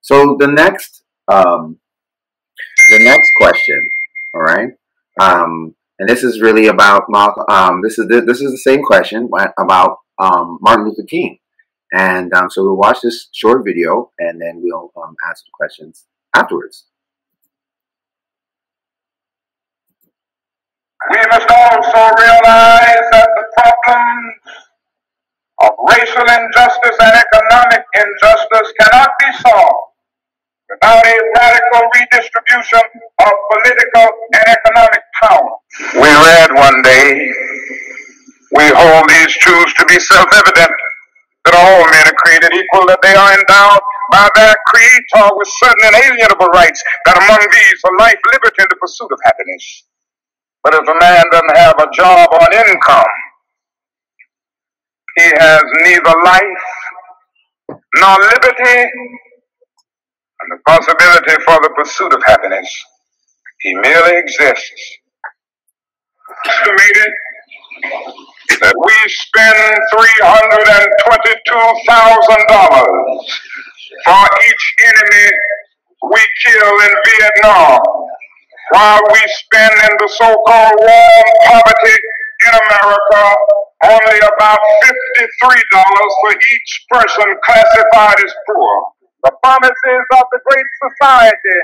So the next question, all right, and this is really about Malcolm. This is the same question about Martin Luther King, and so we'll watch this short video, and then we'll answer the questions afterwards. We must also realize that the problems of racial injustice and economic injustice cannot be solved without a radical redistribution of political and economic power. We read one day, we hold these truths to be self-evident, that all men are created equal, that they are endowed by their Creator with certain inalienable rights, that among these are life, liberty, and the pursuit of happiness. But if a man doesn't have a job or an income, he has neither life nor liberty and the possibility for the pursuit of happiness. He merely exists. Estimated that we spend $322,000 for each enemy we kill in Vietnam, while we spend in the so-called war on poverty in America only about $53 for each person classified as poor. The promises of the Great Society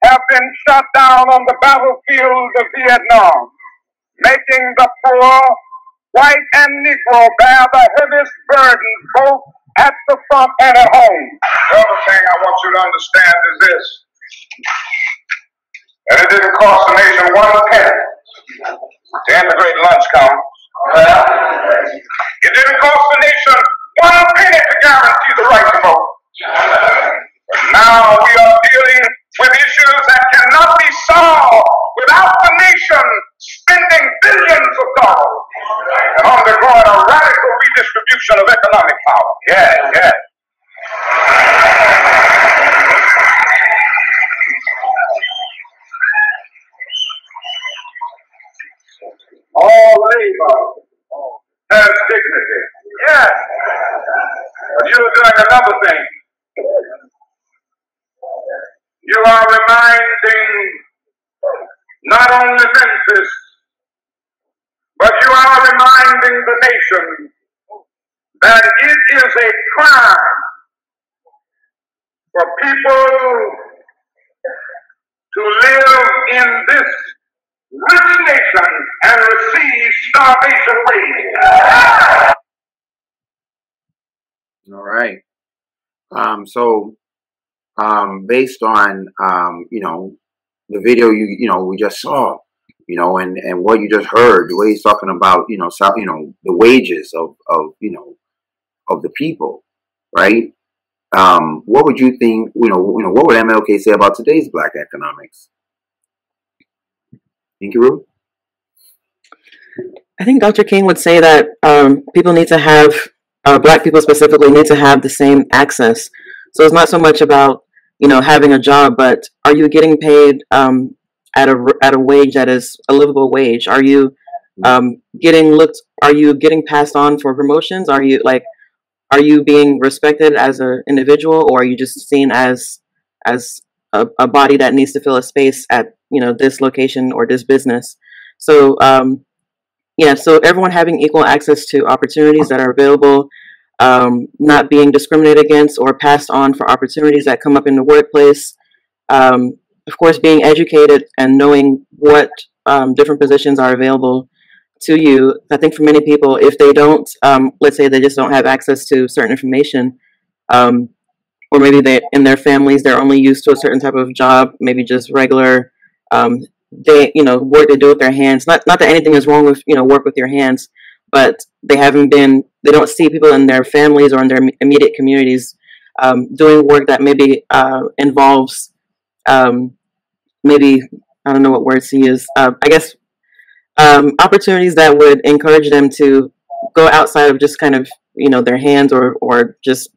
have been shot down on the battlefield of Vietnam, making the poor, white and Negro, bear the heaviest burdens both at the front and at home. The other thing I want you to understand is this, that it didn't cost the nation 1 penny to integrate lunch counters. It didn't cost the nation 1 penny to guarantee the right to vote. But now we are dealing with issues that cannot be solved without the nation spending billions of dollars and undergoing a radical redistribution of economic power. Yeah. All labor has dignity. Yes. But you're doing another thing. You are reminding not only Memphis, but you are reminding the nation that it is a crime for people to live in this rich nation and receive starvation wages. All right. Based on the video we just saw, and what you just heard, the way he's talking about the wages of the people, right? What would you think? What would MLK say about today's black economics? Inkiru? I think Dr. King would say that people need to have, black people specifically, need to have the same access. So it's not so much about having a job, but are you getting paid at a wage that is a livable wage? Are you getting looked? Are you getting passed on for promotions? Are you being respected as an individual, or are you just seen as a body that needs to fill a space at this location or this business? So so everyone having equal access to opportunities that are available, not being discriminated against or passed on for opportunities that come up in the workplace. Of course, being educated and knowing what different positions are available to you. I think for many people, if they don't, let's say they just don't have access to certain information, or maybe they in their families they're only used to a certain type of job, maybe just regular work they do with their hands. Not that anything is wrong with work with your hands, but they don't see people in their families or in their immediate communities doing work that maybe involves maybe, I don't know what words to use, I guess opportunities that would encourage them to go outside of just kind of their hands or just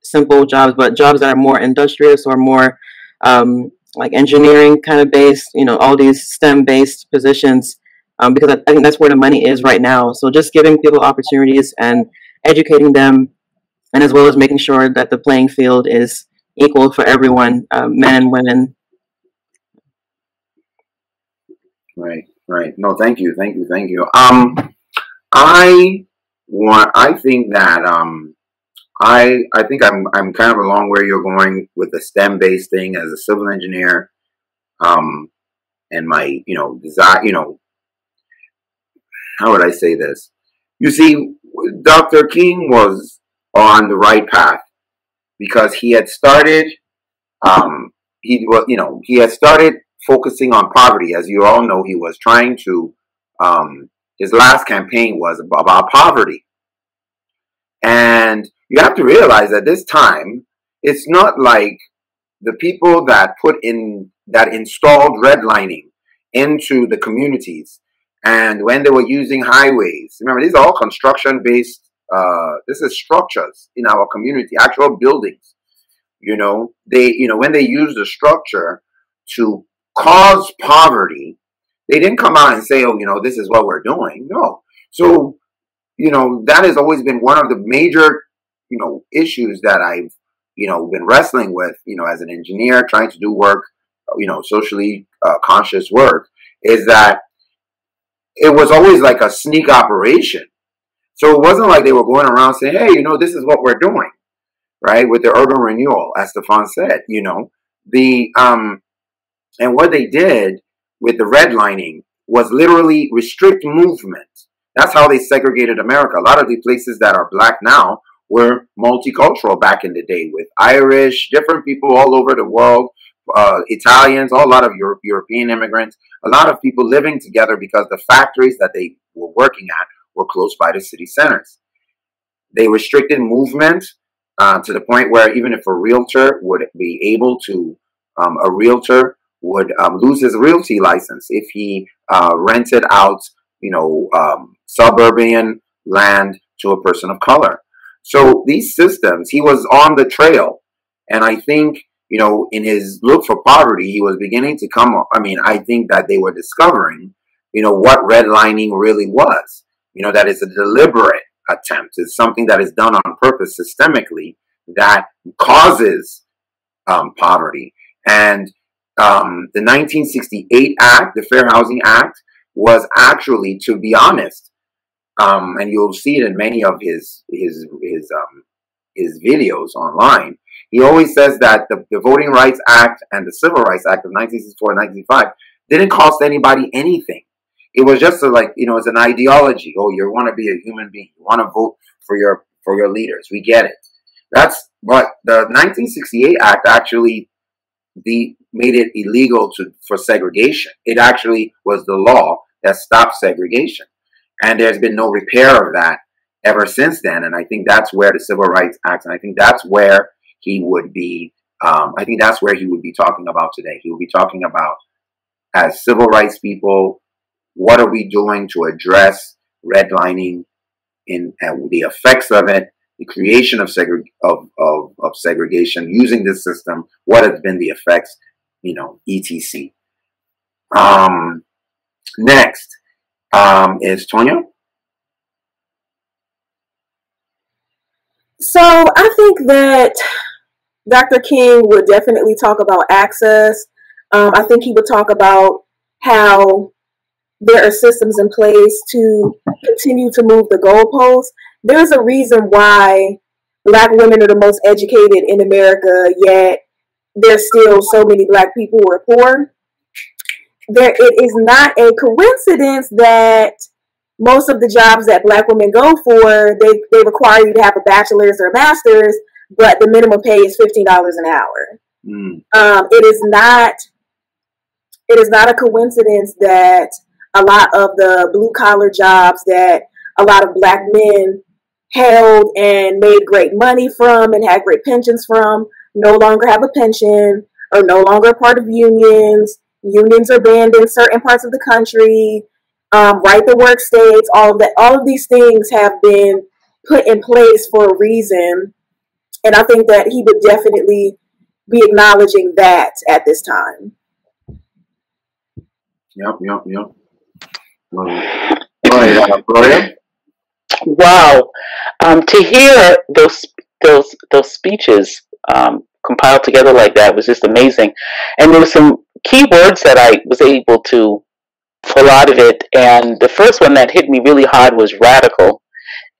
simple jobs, but jobs that are more industrious or more like engineering kind of based, all these STEM based positions, because I think that's where the money is right now. So just giving people opportunities and educating them, and as well as making sure that the playing field is equal for everyone, men, women. Right, right. No, thank you, thank you, thank you. I think that I think I'm kind of along where you're going with the STEM based thing as a civil engineer. And my, desire, how would I say this? You see, Dr. King was on the right path because he had started, he had started focusing on poverty. As you all know, he was trying to, his last campaign was about poverty. And you have to realize at this time, it's not like the people that installed redlining into the communities, and when they were using highways, remember, these are all construction based, this is structures in our community, actual buildings. When they used the structure to cause poverty, they didn't come out and say, oh, this is what we're doing. No. So, that has always been one of the major, issues that I've, been wrestling with, as an engineer trying to do work, socially conscious work, is that it was always like a sneak operation. So it wasn't like they were going around saying, hey, this is what we're doing, right? With the urban renewal, as Stefan said, and what they did with the redlining was literally restrict movement. That's how they segregated America. A lot of the places that are black now were multicultural back in the day, with Irish, different people all over the world, Italians, a lot of European immigrants, a lot of people living together because the factories that they were working at were close by the city centers. They restricted movement to the point where even if a realtor would be able to, a realtor would lose his realty license if he rented out, suburban land to a person of color. So these systems, he was on the trail. And I think, in his look for poverty, he was beginning to come up. I mean, I think that they were discovering, what redlining really was. That is a deliberate attempt. It's something that is done on purpose systemically that causes poverty. And the 1968 Act, the Fair Housing Act, was actually, to be honest, and you'll see it in many of his videos online. He always says that the Voting Rights Act and the Civil Rights Act of 1964 and 1965 didn't cost anybody anything. It was just it's an ideology. Oh, you want to be a human being. You want to vote for your leaders. We get it. But the 1968 Act actually made it illegal for segregation. It actually was the law that stopped segregation. And there's been no repair of that ever since then. And I think that's where the Civil Rights Act, and I think that's where he would be, talking about today. He would be talking about, as civil rights people, what are we doing to address redlining and the effects of it, the creation of segregation using this system, what have been the effects, etc. Next is Tonya. So I think that Dr. King would definitely talk about access. I think he would talk about how there are systems in place to continue to move the goalposts. There's a reason why Black women are the most educated in America, yet there's still so many Black people who are poor. It is not a coincidence that most of the jobs that Black women go for, they require you to have a bachelor's or a master's, but the minimum pay is $15 an hour. It is not a coincidence that a lot of the blue collar jobs that a lot of Black men held and made great money from and had great pensions from no longer have a pension or no longer a part of unions. Unions are banned in certain parts of the country. Right to work states, all of that. All of these things have been put in place for a reason. And I think that he would definitely be acknowledging that at this time. Yep. Gloria? Wow. To hear those speeches compiled together like that was just amazing. And there were some key words that I was able to pull out of it. And the first one that hit me really hard was radical.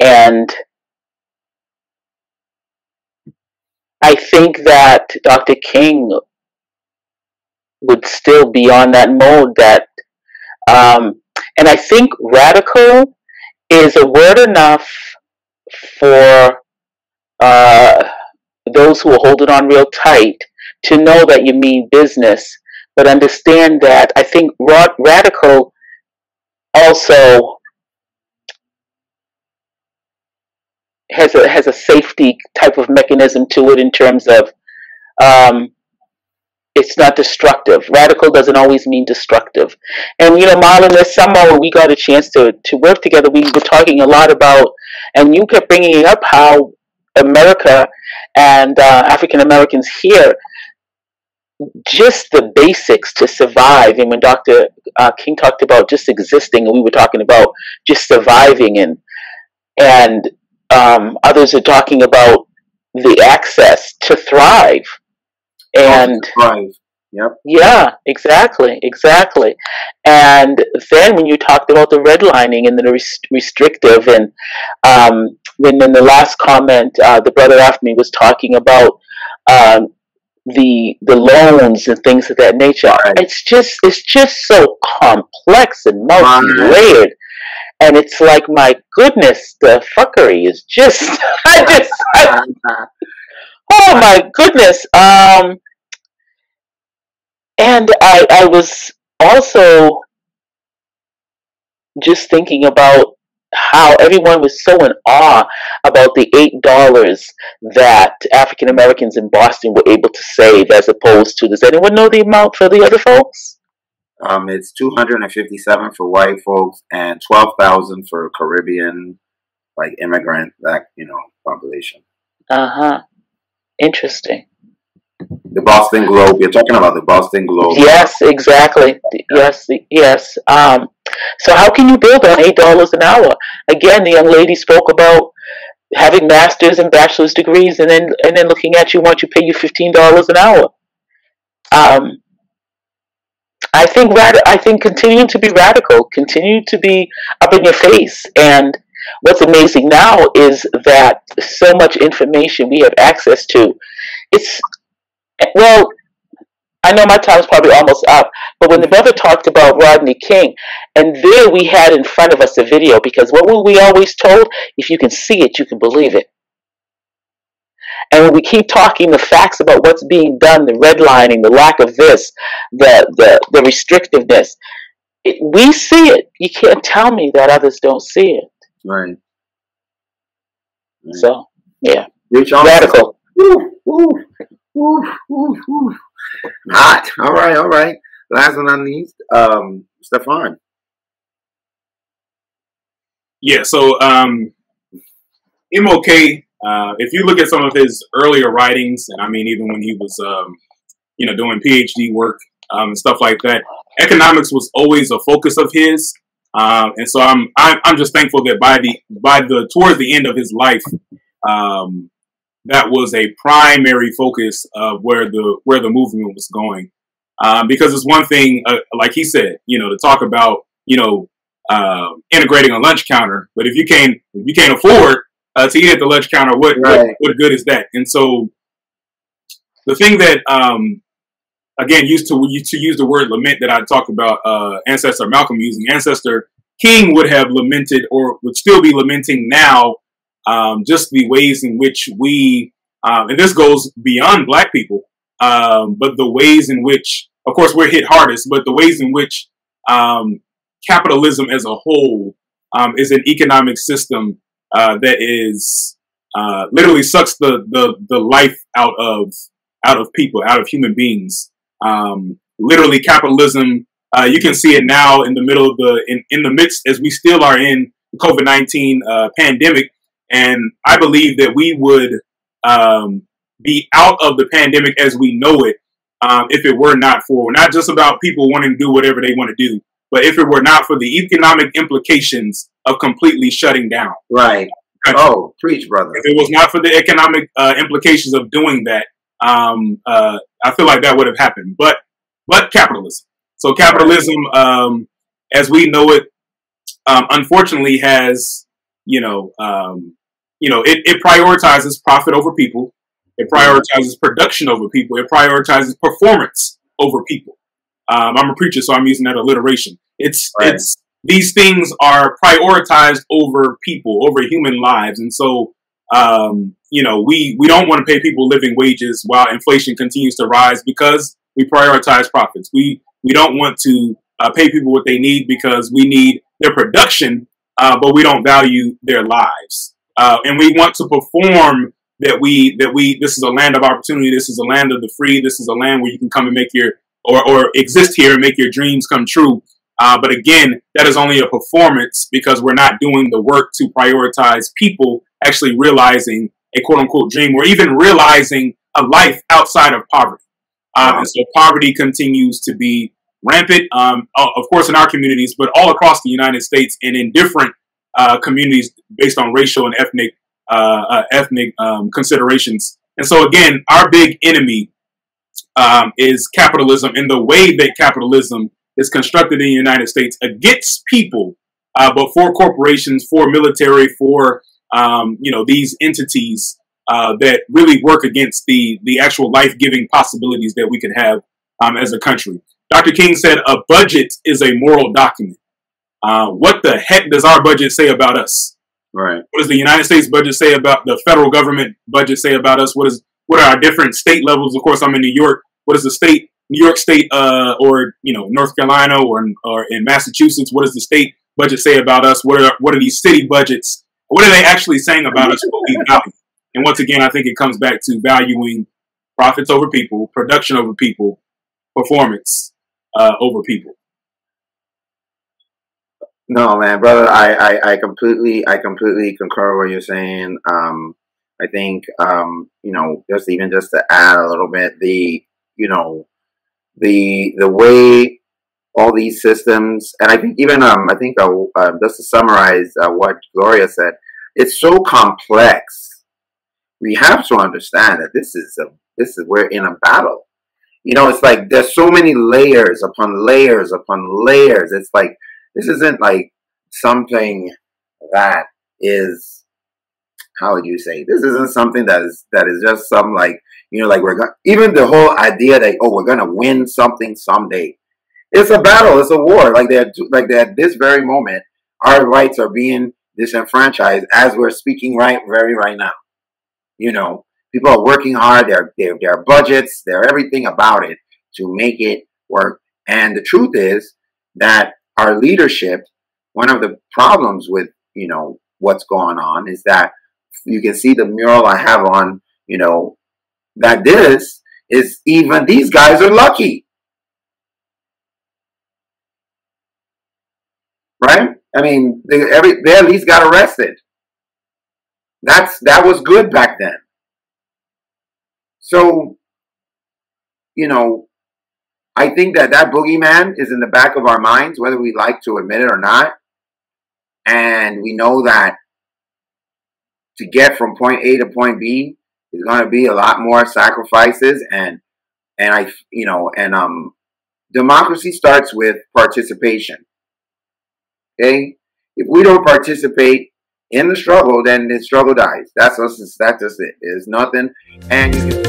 And I think that Dr. King would still be on that mode that, and I think radical is a word enough for those who are holding on real tight to know that you mean business, but understand that I think radical also has a safety type of mechanism to it in terms of it's not destructive. Radical doesn't always mean destructive. And, you know, Marlon, this summer when we got a chance to work together, we were talking a lot about, and you kept bringing up how America and African-Americans here, just the basics to survive. And when Dr. King talked about just existing, and we were talking about just surviving, and others are talking about the access to thrive. And yep. Yeah, exactly. And then when you talked about the redlining and the restrictive, and when in the last comment, the brother after me was talking about the loans and things of that nature. Right. It's just so complex and multi-layered. And it's like, my goodness, the fuckery is just, oh my goodness. And I was also just thinking about how everyone was so in awe about the $8 that African Americans in Boston were able to save, as opposed to, does anyone know the amount for the other folks? It's $257 for white folks and $12,000 for Caribbean, like immigrant, that population. Interesting. The Boston Globe. You're talking about the Boston Globe. Yes, exactly. Yes. So how can you build on $8 an hour? Again, the young lady spoke about having master's and bachelor's degrees, and then looking at you, want you to pay you $15 an hour. I think continuing to be radical, continue to be up in your face. And what's amazing now is that so much information we have access to. Well, I know my time's probably almost up, but when the brother talked about Rodney King, and there we had in front of us a video, because what were we always told? If you can see it, you can believe it. And when we keep talking the facts about what's being done, the redlining, the lack of this, the restrictiveness, we see it. You can't tell me that others don't see it. Right. So, yeah. Radical. Hot. All right. Last but not least, Stefan. Yeah, so MLK, if you look at some of his earlier writings, and I mean even when he was doing PhD work and stuff like that, economics was always a focus of his. And so I'm just thankful that towards the end of his life, that was a primary focus of where the movement was going. Because it's one thing, like he said, to talk about integrating a lunch counter, but if you can't afford to eat at the lunch counter, what good is that? And so the thing that again used to use the word lament that I talked about, Ancestor Malcolm using, Ancestor King would have lamented, or would still be lamenting now, just the ways in which we, and this goes beyond Black people, but the ways in which, of course, we're hit hardest, but the ways in which capitalism as a whole is an economic system that is literally sucks the life out of people, out of human beings. Literally, capitalism. You can see it now in the middle of in the midst, as we still are in the COVID-19 pandemic. And I believe that we would be out of the pandemic as we know it if it were not for, not just about people wanting to do whatever they want to do, but if it were not for the economic implications of completely shutting down. Right. Oh, preach, brother. If it was not for the economic implications of doing that, I feel like that would have happened. But capitalism. So capitalism, as we know it, unfortunately has, it prioritizes profit over people. It prioritizes production over people. It prioritizes performance over people. I'm a preacher, so I'm using that alliteration. It's these things are prioritized over people, over human lives, and so we don't want to pay people living wages while inflation continues to rise because we prioritize profits. We don't want to pay people what they need because we need their production, but we don't value their lives. And we want to perform that this is a land of opportunity. This is a land of the free. This is a land where you can come and make or exist here and make your dreams come true. But again, that is only a performance because we're not doing the work to prioritize people actually realizing a quote unquote dream or even realizing a life outside of poverty. And so poverty continues to be rampant, of course, in our communities, but all across the United States and in different communities based on racial and ethnic considerations. And so, again, our big enemy is capitalism, and the way that capitalism is constructed in the United States against people, but for corporations, for military, for these entities that really work against the actual life-giving possibilities that we could have as a country. Dr. King said a budget is a moral document. What the heck does our budget say about us? Right. What does the United States budget say about the federal government budget say about us? What are our different state levels? Of course, I'm in New York. What is the New York State, or North Carolina, or in Massachusetts? What does the state budget say about us? What are these city budgets? What are they actually saying about us? What we value? And once again, I think it comes back to valuing profits over people, production over people, performance over people. No, man, brother, I completely concur with what you're saying. I think just to add a little bit, the way all these systems, and I think even just to summarize what Gloria said, it's so complex. We have to understand that this is we're in a battle. It's like there's so many layers upon layers upon layers. It's like this isn't like something that is, how would you say? This isn't something that is just some like we're going, even the whole idea that we're gonna win something someday. It's a battle. It's a war. Like at this very moment, our rights are being disenfranchised as we're speaking right now. People are working hard. Their budgets, their everything about it to make it work. And the truth is that our leadership, one of the problems with what's going on is that you can see the mural I have on, that this is, even these guys are lucky. Right? I mean, they at least got arrested. That was good back then. So, I think that boogeyman is in the back of our minds, whether we like to admit it or not. And we know that to get from point A to point B is going to be a lot more sacrifices, and democracy starts with participation. Okay, if we don't participate in the struggle, then the struggle dies. That's just it. There's nothing, and you can